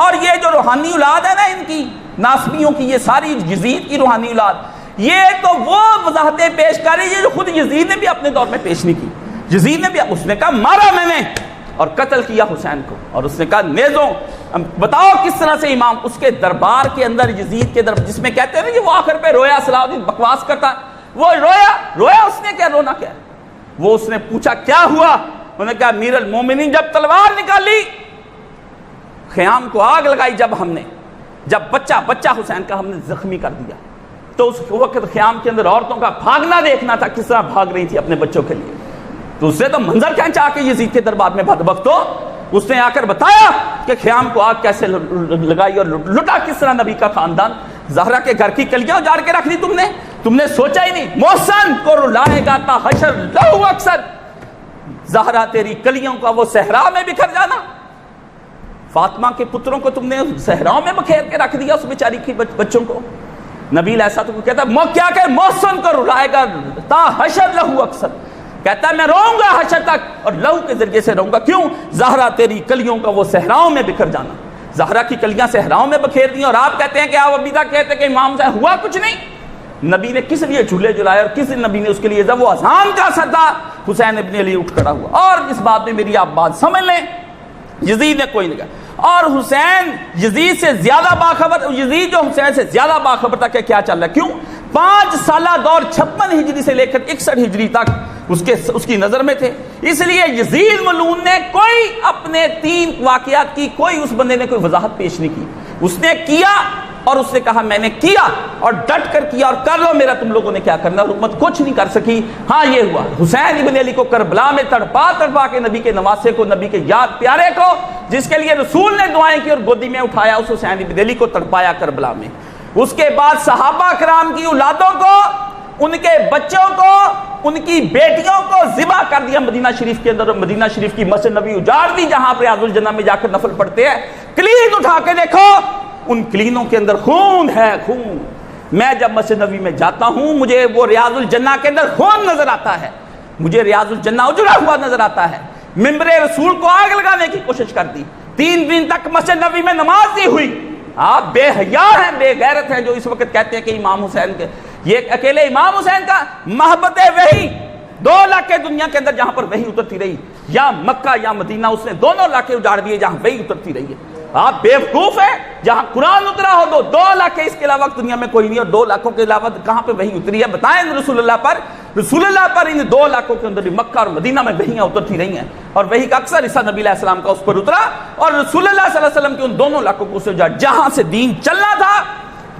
اور یہ جو روحانی اولاد ہے نا ان کی ناسبیوں کی، یہ ساری یزید کی روحانی اولاد، یہ تو وہ وضاحتیں پیش کر رہی ہے جو خود یزید نے بھی اپنے دور میں پیش نہیں کی۔ یزید نے بھی، اس نے کہا مارا میں نے اور قتل کیا حسین کو، اور اس نے کہا نیزوں، بتاؤ کس طرح سے امام اس کے دربار کے اندر، یزید کے دربار، جس میں کہتے ہیں نا کہ وہ آخر پہ رویا، صلاح الدین بکواس کرتا، وہ رویا اس نے کیا رونا کیا؟ وہ اس نے پوچھا کیا ہوا؟ انہوں نے کہا امیر المومنین جب تلوار نکالی، خیام کو آگ لگائی، جب بچہ حسین کا ہم نے زخمی کر دیا، تو اس وقت خیام کے اندر عورتوں کا بھاگنا دیکھنا تھا، کس طرح بھاگ رہی تھی اپنے بچوں کے لیے، تو اس نے تو منظر کھینچا کے یزید کے دربار میں بدبختو، اس نے آ کر بتایا کہ خیام کو آگ کیسے لگائی اور لٹا کس طرح نبی کا خاندان۔ زہرا کے گھر کی کلیاں اجاڑ کے رکھ دی تم نے سوچا ہی نہیں، محسن کو رلائے گا تا حشر لہو اکثر، زہرا تیری کلیوں کا وہ صحرا میں بکھر جانا، فاطمہ کے پتروں کو تم نے صحراؤں میں بکھیر کے رکھ دیا، اس بیچاری کی بچوں کو۔ نبی علیہ السلام کو کہتا ہے کیا کہ محسن کو رلائے گا تا حشر لہو اکثر، کہتا ہے میں رہوں گا حشر تک اور لہو کے ذریعے سے رہوں گا، کیوں؟ زہرا تیری کلیوں کا وہ صحراؤں میں بکھر جانا، زہرا کی کلیاں صحراؤں میں بکھیر دی، اور آپ کہتے ہیں کہ آپ ابھی تک کہتے ہیں کہ امام صاحب ہوا کچھ نہیں۔ نبی نے کس لیے جھولے جلائے اور کس نبی نے اس کے لیے، جب وہ اذان کا سدا حسین ابن علی اٹھ کھڑا ہوا، اور اس بات میں میری آپ بات سمجھ لیں، یزید نے کوئی نہیں کہا، اور حسین یزید سے زیادہ باخبر، یزید جو حسین سے زیادہ باخبر تھا کہ کیا چل رہا ہے، کیوں؟ 5 سالہ دور 56 ہجری سے لے کر 61 ہجری تک اس کی نظر میں تھے، اس لیے یزید ملعون نے کوئی اپنے 3 واقعات کی کوئی اس بندے نے کوئی وضاحت پیش نہیں کی، اس نے کیا اور اس نے کہا میں نے کیا اور ڈٹ کر کیا اور کر لو میرا تم لوگوں نے کیا کرنا، حکومت کچھ نہیں کر سکی۔ ہاں یہ ہوا حسین ابن علی کو کربلا میں تڑپا کے نبی کے نواسے کو، نبی کے یاد پیارے کو، جس کے لیے رسول نے دعائیں کی اور گودی میں اٹھایا، اس حسین ابن علی کو تڑپایا کربلا میں۔ اس کے بعد صحابہ کرام کی اولادوں کو، ان کے بچوں کو، ان کی بیٹیوں کو ذبح کر دیا مدینہ شریف کے اندر، اور مدینہ شریف کی مسجد نبی اجاڑ دی جہاں پر ریاض الجنہ میں جا کر نفل پڑھتے ہیں، کلین اٹھا کے دیکھو ان کلینوں کے اندر خون ہے، خون۔ میں جب مسجد نبی میں جاتا ہوں مجھے وہ ریاض الجنہ کے اندر خون نظر آتا ہے، مجھے ریاض الجنہ اجڑا ہوا نظر آتا ہے۔ ممبر رسول کو آگ لگانے کی کوشش کر دی، 3 دن تک مسجد نبی میں نماز نہیں ہوئی۔ آپ بے حیا ہیں، بے غیرت ہیں جو اس وقت کہتے ہیں کہ امام حسین کے، یہ اکیلے امام حسین کا محبت وحی 2 علاقے دنیا کے اندر جہاں پر وحی اترتی رہی، یا مکہ یا مدینہ، اس نے دونوں علاقے اجاڑ دیے جہاں وحی اترتی رہی ہے۔ آپ بیوقوف ہیں، جہاں قرآن اترا ہو 2 علاقے، اس کے علاوہ دنیا میں کوئی نہیں، اور 2 علاقوں کے علاوہ کہاں پہ وحی اتری ہے؟ بتائیں رسول اللہ پر ان 2 علاقوں کے اندر مکہ اور مدینہ میں وحیاں اترتی رہی ہیں، اور وحی کا اکثر حصہ نبی علیہ السلام کا اس پر اترا، اور رسول اللہ صلی اللہ علیہ وسلم کے ان دونوں علاقوں کو سے جہاں سے دین چلنا تھا،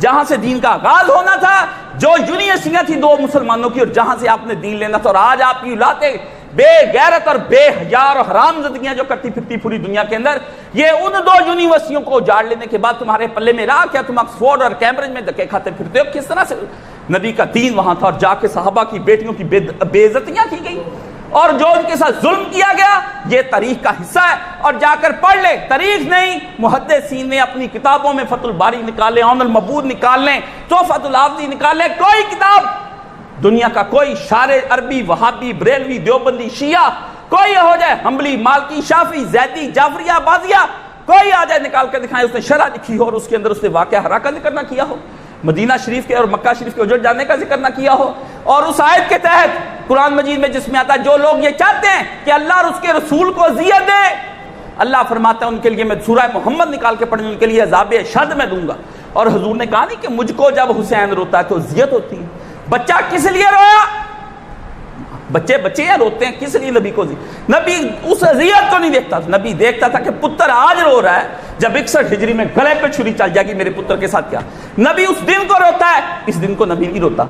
جہاں سے دین کا آغاز ہونا تھا، جو یونیورسٹیاں تھی 2 مسلمانوں کی، اور جہاں سے آپ نے دین لینا تھا، اور آج آپ کی اولادیں بے غیرت اور بے حیا اور حرام زدگیاں جو کرتی پھرتی پوری دنیا کے اندر، یہ ان 2 یونیورسٹیوں کو اجاڑ لینے کے بعد تمہارے پلے میں رہا کیا؟ تم آکسفورڈ اور کیمبرج میں دھکے کھاتے پھرتے ہو۔ کس طرح سے نبی کا دین وہاں تھا، اور جا کے صحابہ کی بیٹیوں کی بے عزتیاں کی گئی، اور جو ان کے ساتھ ظلم کیا گیا، یہ تاریخ کا حصہ ہے، اور جا کر پڑھ لیں، تاریخ نہیں، محدثین نے اپنی کتابوں میں فتح الباری نکال لیں، عون المبود نکال لیں، تحفۃ الحافظی نکال لیں، کوئی کتاب دنیا کا کوئی شارع عربی، وہابی، بریلوی، دیوبندی، شیعہ، کوئی ہو جائے، حنبلی، مالکی، شافعی، زیدی، جعفریہ، بازیہ، کوئی آ جائے نکال کے دکھائے اس نے شرح لکھی ہو اور اس کے اندر اس نے واقعہ ہرا کا ذکر نہ کیا ہو، مدینہ شریف کے اور مکہ شریف کے اجڑ جانے کا ذکر نہ کیا ہو، اور اس آیت کے تحت قرآن مجید میں جس میں آتا ہے جو لوگ یہ چاہتے ہیں کہ اللہ اور اس کے رسول کو اذیت دے، اللہ فرماتا ہے ان کے لیے میں سورہ محمد نکال کے پڑھنے، ان کے لیے عذاب اشد میں دوں گا۔ اور حضور نے کہا نہیں کہ مجھ کو جب حسین روتا ہے تو اذیت ہوتی ہے، بچہ کس لیے رویا؟ بچے یا روتے ہیں کس لیے نبی کو؟ نبی اس اذیت کو نہیں دیکھتا، نبی دیکھتا تھا کہ پتر آج رو رہا ہے، جب 61 ہجری میں گلے پہ چھری چل جائے گی میرے پتر کے ساتھ کیا، نبی اس دن کو روتا ہے، اس دن کو نبی نہیں روتا۔